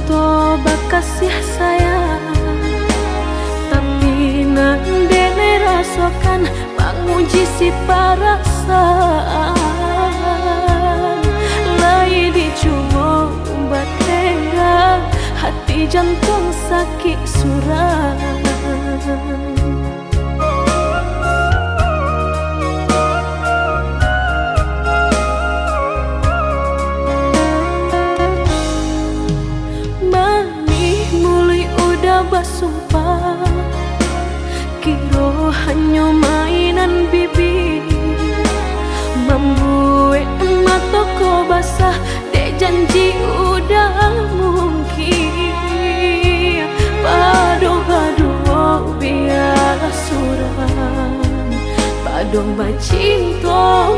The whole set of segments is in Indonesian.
cinta bakasih sayang, tapi nandene rasakan menguji si perasaan. Lai dicuma batengga, hati jantung sakit suram. Basumpah kiro hanya mainan bibi, membuat mataku basah dek janji udah mungkin. Pado-pado biar suram, pado bacinta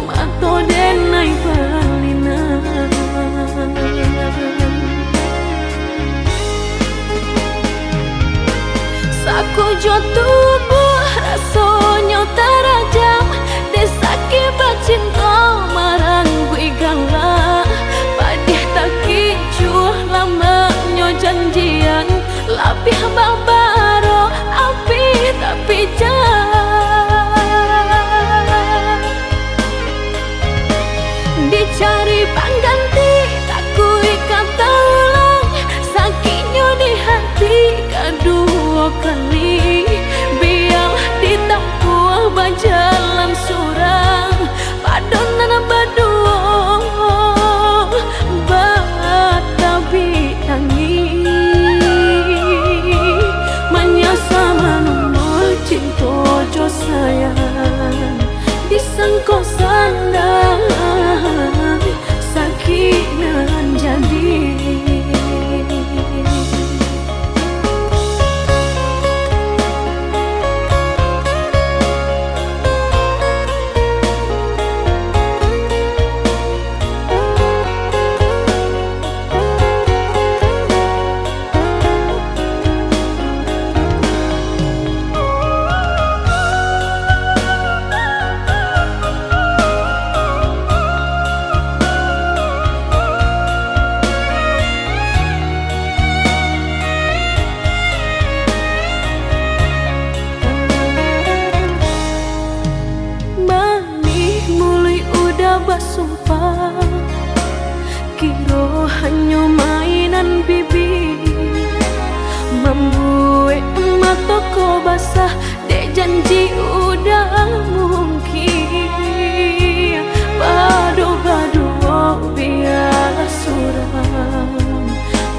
mato denai balinan. Aku jo tubuh rasanya terajam, desaki bacinta marang gue galak. Padih tak kicuh lamanya janjian, lapih babaro api tapi jah. Dicari pengganti tak kui kata ulang, sakitnya di hati kedua kali. Biarlah ditempuh berjalan surang, padonan berdua batabi tangi. Menyasa menunggu cinta jo sayang, disangko sandang sakit nan jadi. Basumpah kiro hanya mainan bibi, membuat mataku basah dek janji udah mungkin. Pado-pado biar suram,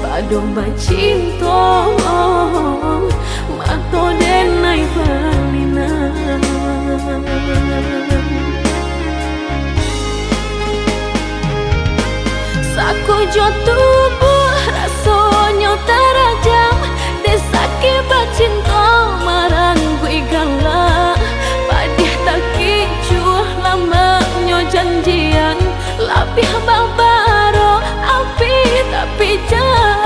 pado bacinta mato denai balinan. Aku jo tubuh rasanya terajam, desaki bacinta marang gue galak. Padih tak kicuh lamanya janjian, lapih babaro api tapi jah.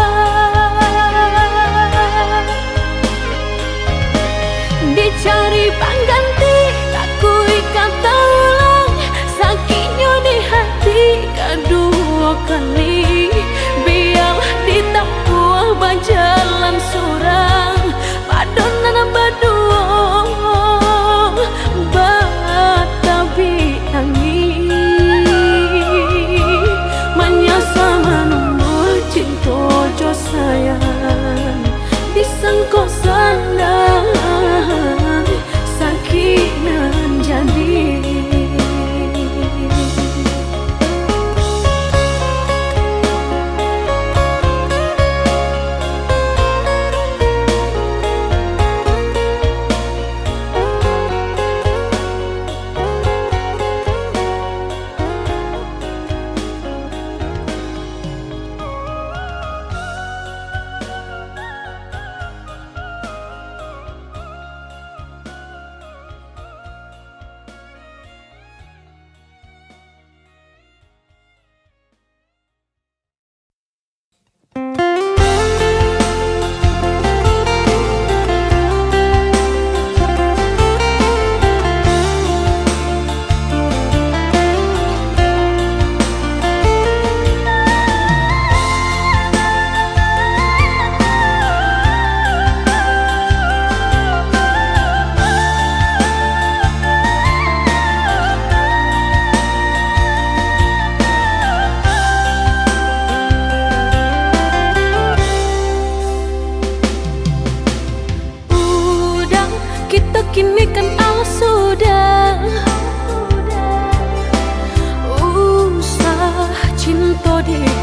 Dicari pengganti tak kui kata ulang, sakitnya di hati kedua kali. Biarlah ditempuh berjalan surang, padonan berdua batabi tangi. Menyasa menunggu cinta jo sayang, disangko sandang sakit nan jadi.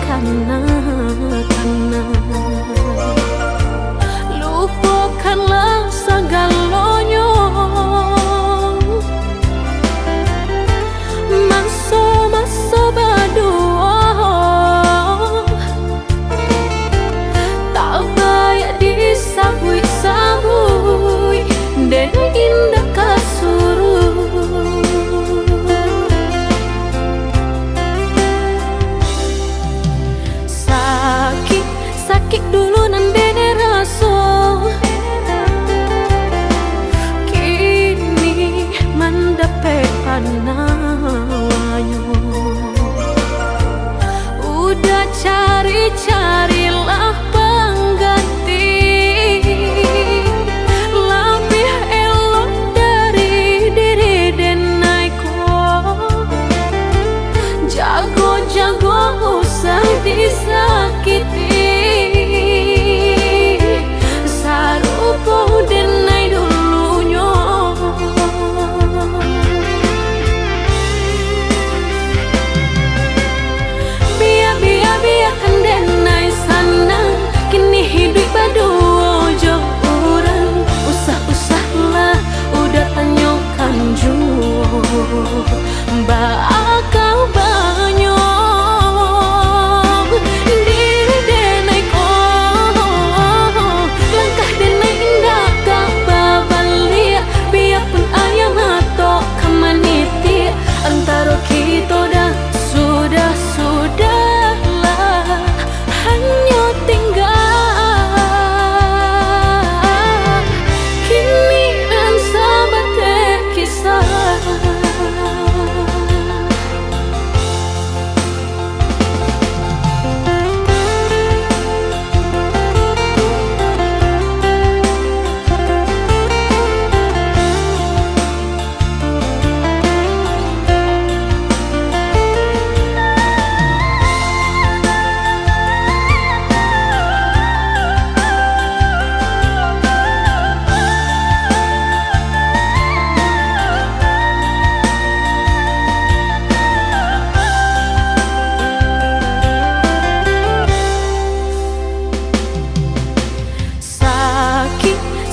karena lupakanlah segalanya. Masa-masa berdua tak baik disabui-sabui dan indah kasuruh. Sakit dulu nandene rasa, kini mendapat panawanya. Udah cari-carilah pengganti lebih elok dari diri denaiku. Jago-jago usah disakiti, sarupo denai dulunya. Biarkan denai sana, kini hidup berdua jauh orang. Usah-usahlah udah tanyakan jua, bakal banyak diri denai ko. Langkah denai indah gak babalik, biarpun ayam atau kemaniti. Antara kita dah sudahlah hanya tinggal kini dan sahabat kisah.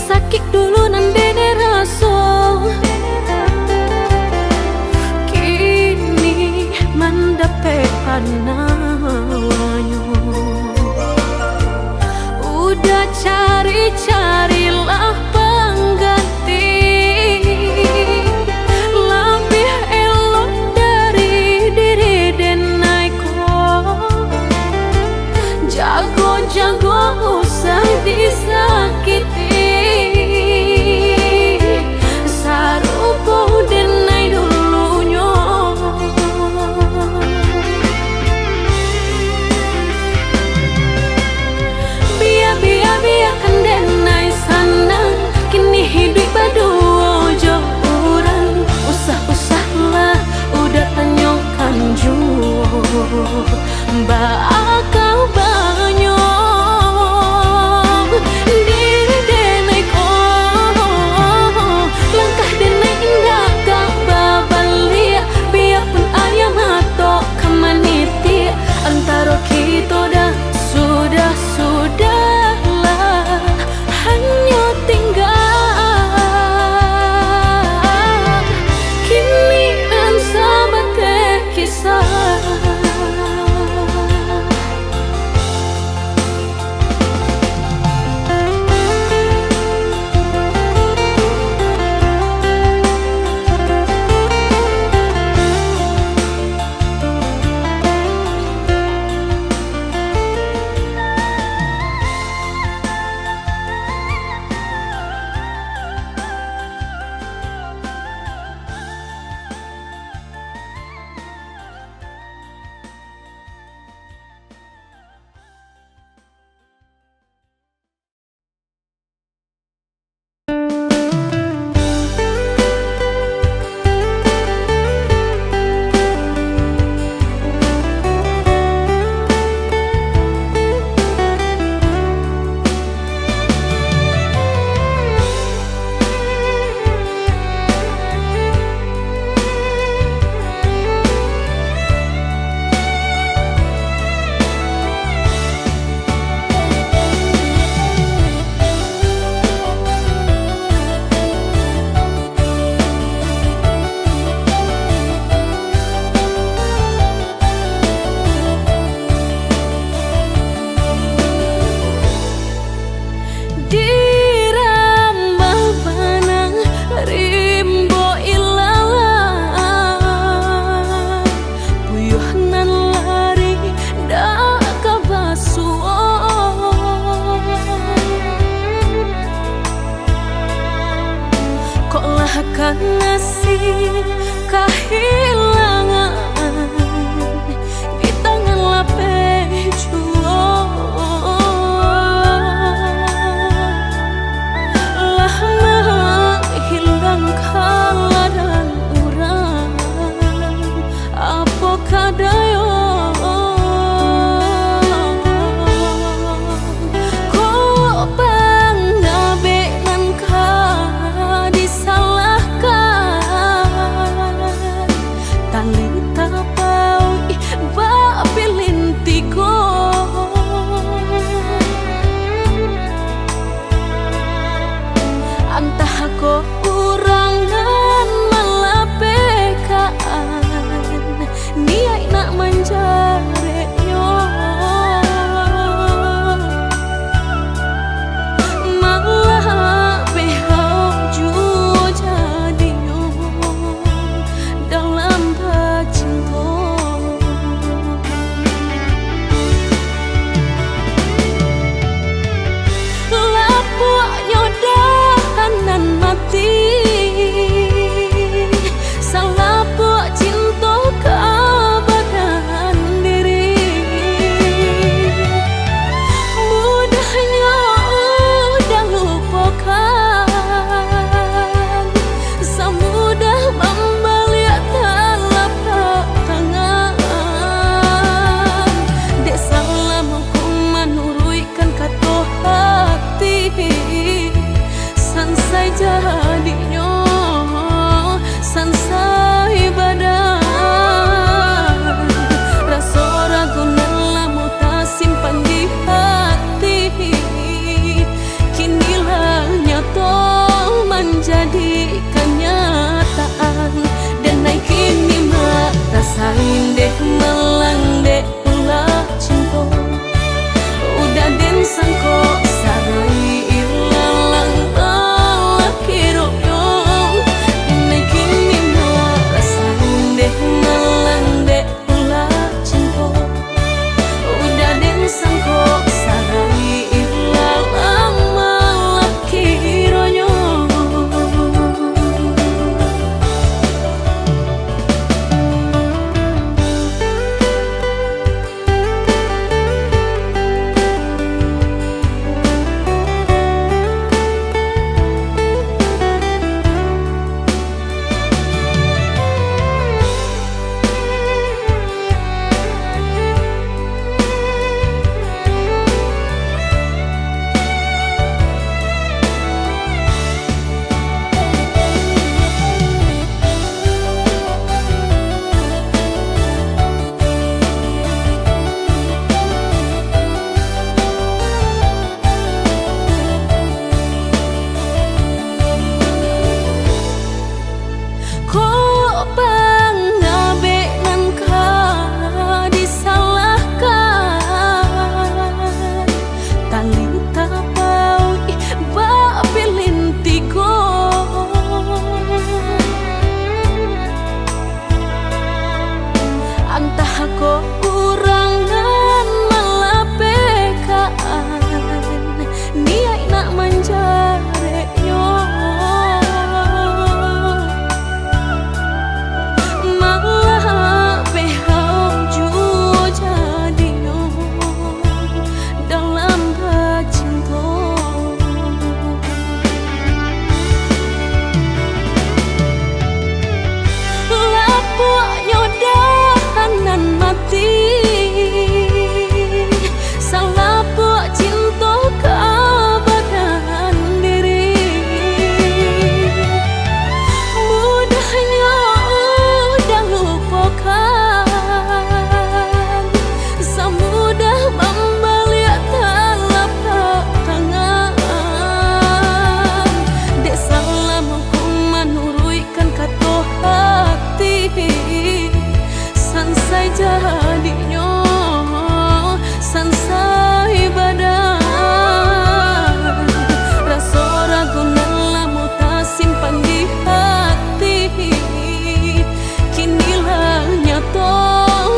Sakit dulu nandene rasa, kini mendapat panawanya. Udah cari-carilah pengganti lebih elok dari diri denaiku. Jago-jago usah disakiti, sarupo denai dulunya. Biarkan denai sana, kini hidup berdua jauh orang. Usah-usahlah udah tanyakan jua, bakal banyak akan nasib kehilangan di tangan lapeh jua. Lah menghilang kala dan urang apa kadayo. Antah ko urangan malapekaan niai nak menjare yo malah behau juo jadi yo dalam bacinto. Lapuk nyodahanan mati salapuk cinta keabadan diri. Mudahnya udah lupakan semudah membalik telapak tangan. Dek salah hukuman nuruikan kata hati sansai jadinya sansai badan. Rasa ragu nelamu tak simpan di hati kinilah nyata menjadi kenyataan. Dan naik kini mak rasain deh melang deh ulah cinta udah den sangko sarai ilalang Allah kiro yo. Naik kini mak rasain deh melang deh ulah cinta udah den sangko sarai ilalang Allah kiro yo. Antah ko urangan malapekaan niai nak menjare yo malah behau juo jadi yo dalam bacinto. Lapuk nyodahanan mati salapuk cinta keabadan diri. Mudahnya udah lupakan semudah membalik telapak tangan. Dek salah hukuman nuruikan kata hati sansai jadinya sansai badan. Rasa ragu nelamu tak simpan di hati kinilah nyata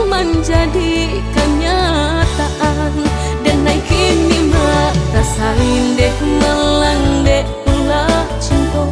menjadi kenyataan. Dan naik kini mak rasain deh melang deh ulah cinta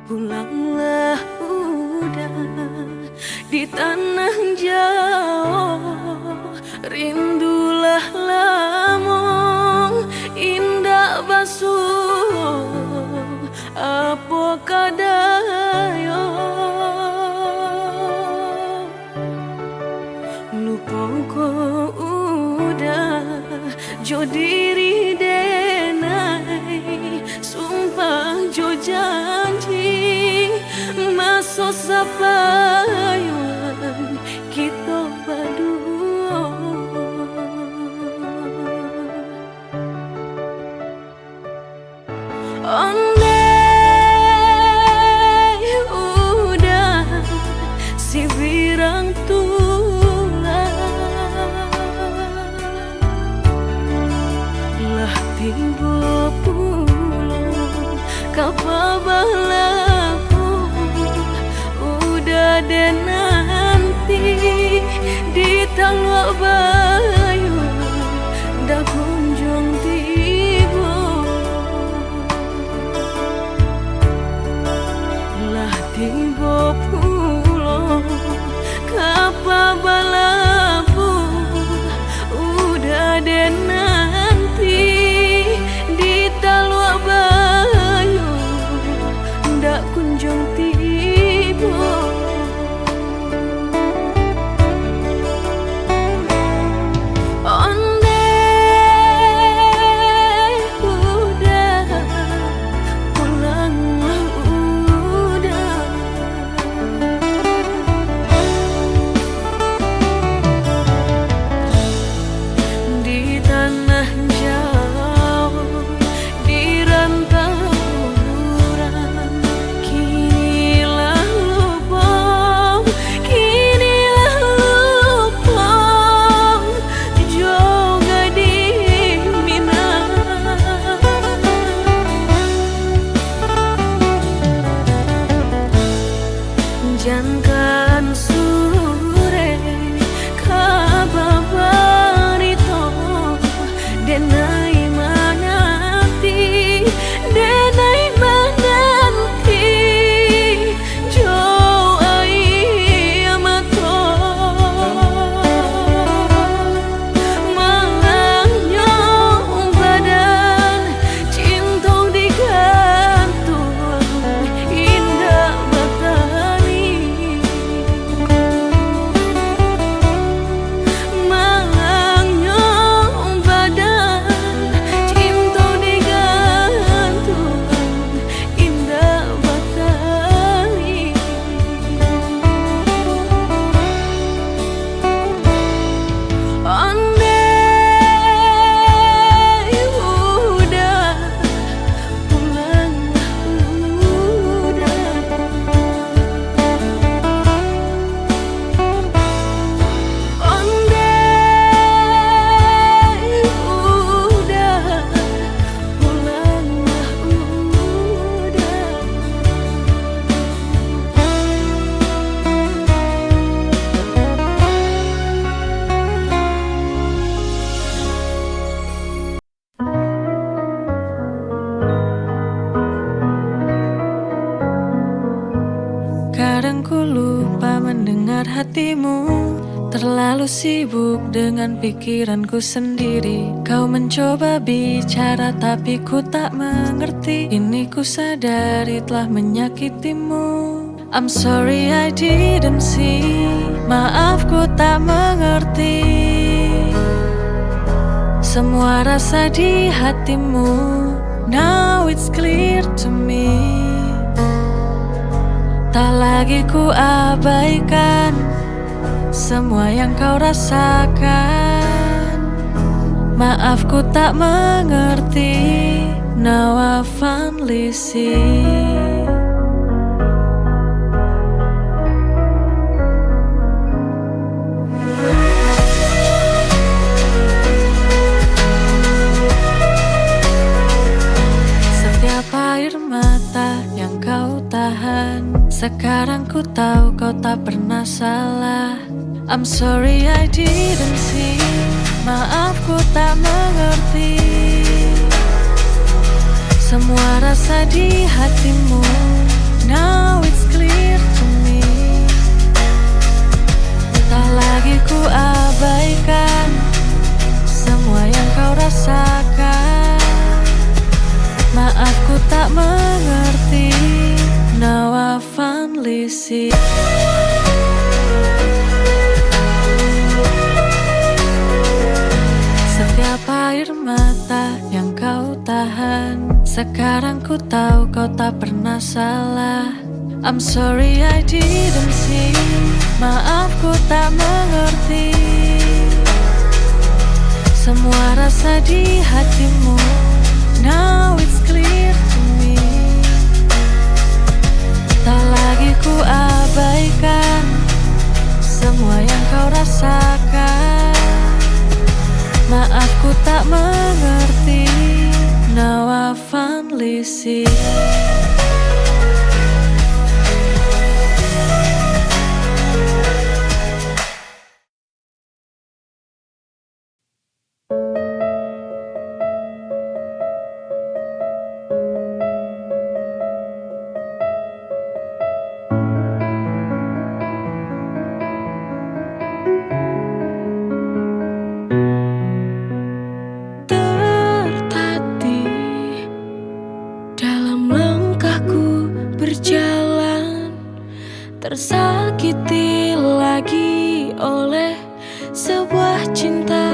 Pulanglah udah di tanah jauh, rindulah lamun indah basuh apa kadayo. Lupa ko udah jo diri denai, sumpah jo janji masuk sapayuan kita berdua. Andai udah si virang tiba pulang kapabalaku udah deh nanti di talua bayu dah kunjung tiba lah tiba pulang kapabalaku udah deh nanti talua bayu ndak kunjung tiba. Andai udah pulang udah di tanah jangan sore kababarito denai mananti denai mananti jo ai amato malangnya badan cintong digantung indah batani. Kadang ku lupa mendengar hatimu, terlalu sibuk dengan pikiranku sendiri. Kau mencoba bicara tapi ku tak mengerti. Ini ku sadari telah menyakitimu. I'm sorry I didn't see, maaf ku tak mengerti semua rasa di hatimu. Now it's clear to me, tak lagi ku abaikan semua yang kau rasakan. Maaf ku tak mengerti, now I finally see. Setiap air mata yang kau tahan, sekarang ku tahu kau tak pernah salah. I'm sorry I didn't see, maaf ku tak mengerti semua rasa di hatimu. Now finally see. Setiap air mata yang kau tahan, sekarang ku tahu kau tak pernah salah. I'm sorry I didn't see, maaf ku tak mengerti semua rasa di hatimu. Now it's clear to me, tak lagi ku abaikan semua yang kau rasakan. Maaf ku tak mengerti, now I finally see. Berjalan, tersakiti lagi oleh sebuah cinta.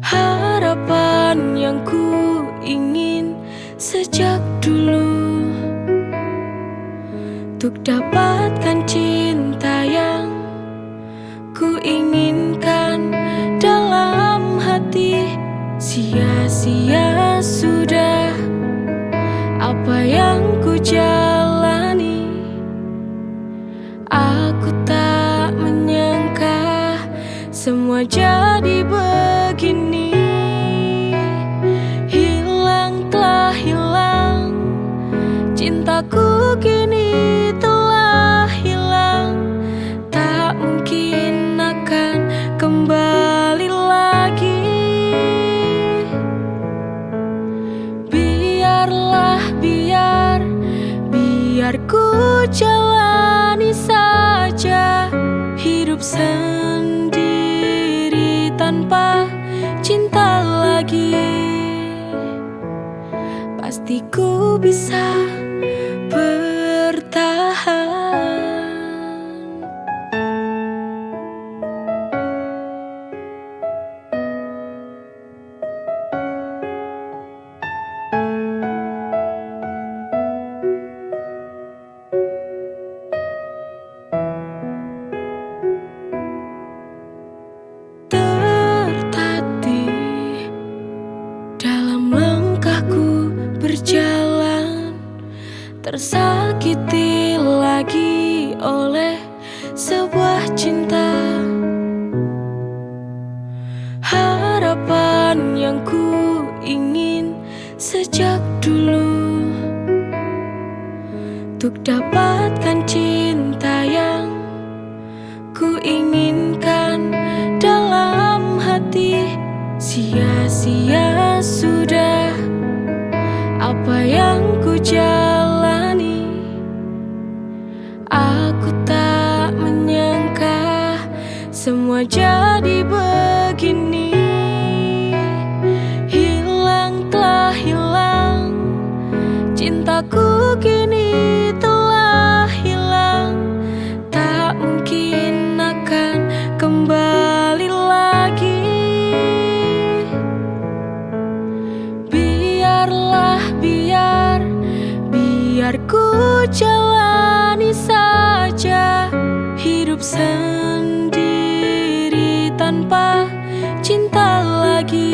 Harapan yang ku ingin sejak dulu, untuk dapatkan cinta yang ku inginkan dalam hati. Sia-sia sudah apa yang ku jalani. Aku tak menyangka semua jadi begini. Hilang telah hilang, cintaku kini telah hilang. Tak mungkin akan kembali lagi. Biar ku jalani saja hidup sendiri tanpa cinta lagi. Pasti ku bisa bertahan. Berjalan, tersakiti lagi oleh sebuah cinta. Harapan yang ku ingin sejak dulu, untuk dapatkan cinta yang ku inginkan dalam hati. Sia-sia sudah apa yang ku jalani. Aku tak menyangka semua jadi begini. Hilang telah hilang, cintaku kini telah hilang. Tak mungkin akan kembali lagi. Biar ku jalani saja hidup sendiri tanpa cinta lagi.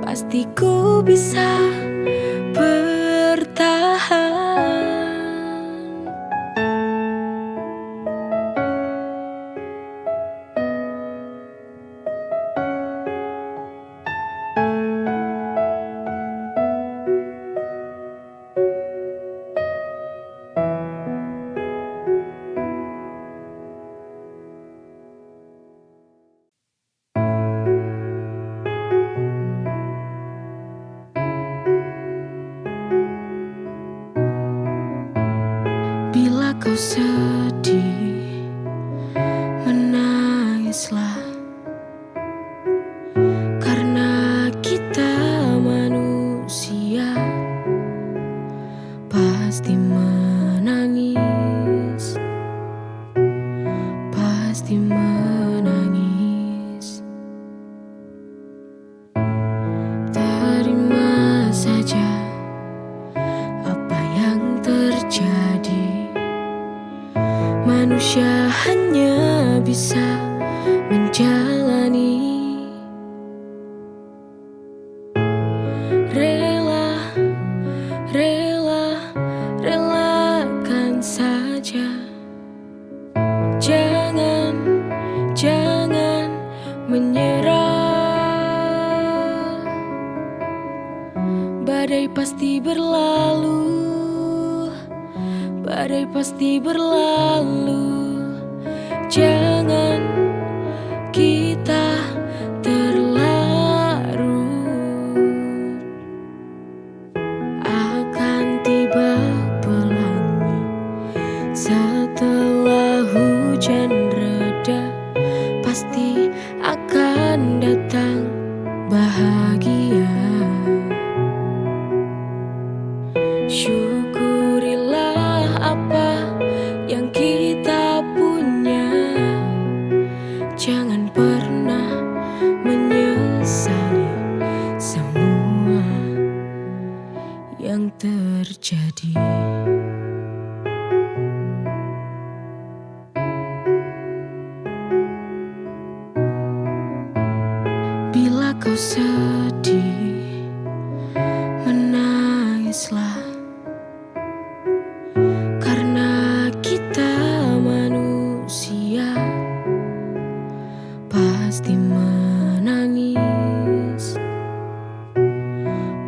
Pasti ku bisa bertahan. Bila kau sedih, menangislah, karena kita manusia pasti menangis, pasti menangis. Terima saja apa yang terjadi. Manusia hanya bisa menjalani. Relakan saja. Jangan menyerah. Badai pasti berlalu, badai pasti berlalu. Jangan kita terlarut. Akan tiba pelangi setelah hujan reda. Pasti akan datang bahagia. Syukurilah apa yang kita punya. Jangan pernah menyesali semua yang terjadi. Bila kau sedih, menangislah. Karena kita manusia pasti menangis,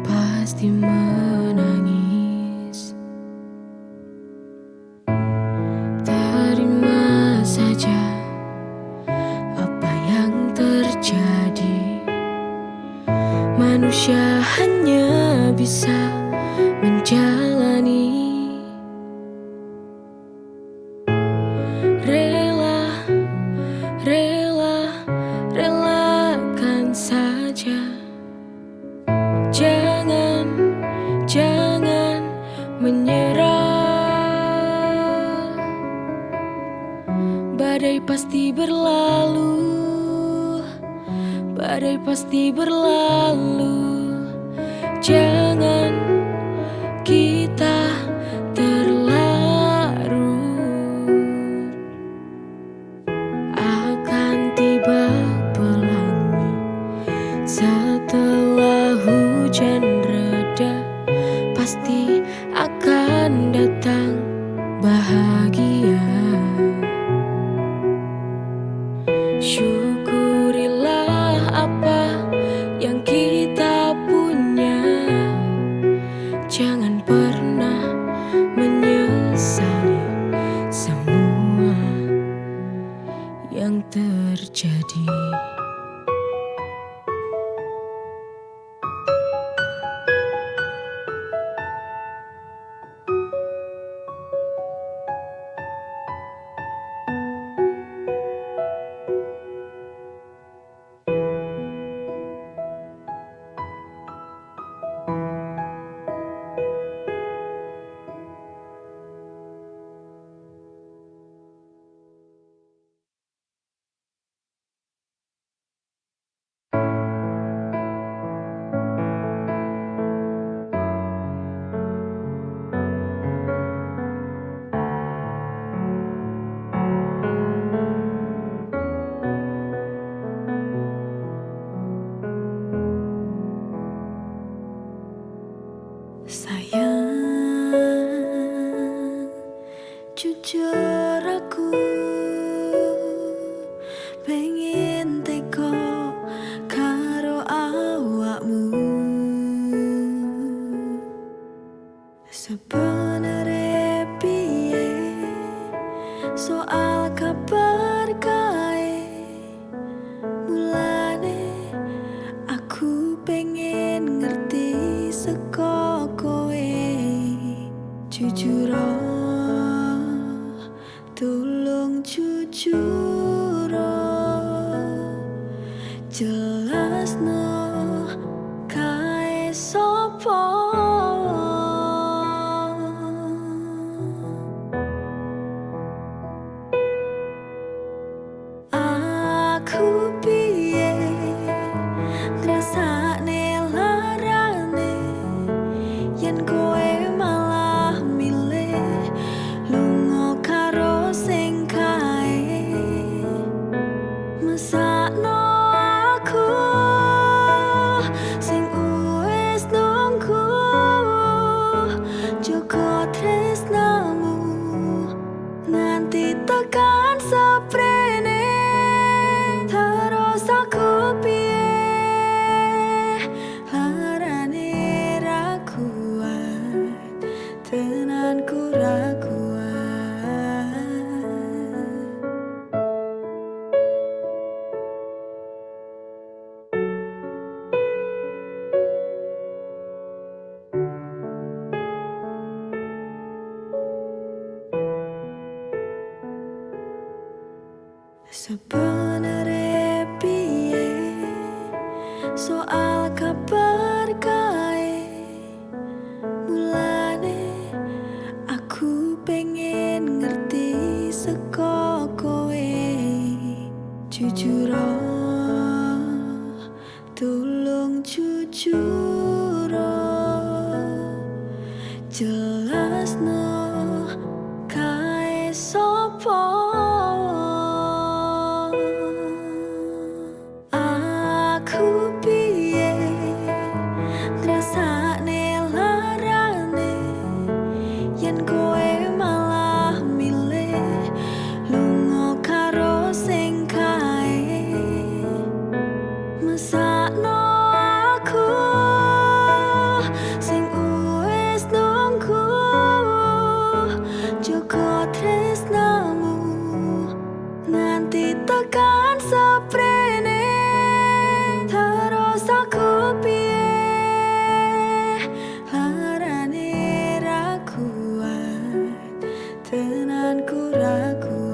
pasti menangis. Terima saja apa yang terjadi. Manusia hanya bisa menjalani. Relakan saja. Jangan menyerah. Badai pasti berlalu, badai pasti berlalu. Jangan kita terlarut. Akan tiba pelangi setelah hujan reda. Pasti akan datang bahagia. Syukurilah apa yang kita punya. Jangan pernah menyesali semua yang terjadi. Sayang, jujur aku pengen teko karo awakmu. Sebenere piye soal kabar kae. Mulane aku pengen ngerti saka kowe. Jujur tolong jujur jelasno kae sapa. yen kowe malah milih lunga karo sing kae mesakno aku sing wis nunggu joko tresnamu nganti tekan seprene terus aku piye larane ra kuat tenanku ra kuat. Sebenarnya piye soal kabar kae mulane aku pengen ngerti saka kowe jujur tolong jujur jelasno kae sopo aku piye ngrasakne larane yen kowe malah milih lunga karo sing kae mesakno aku sing wis nunggu joko tresnamu nganti tekan seprene terus aku piye larane ra kuat tenanku ra kuat.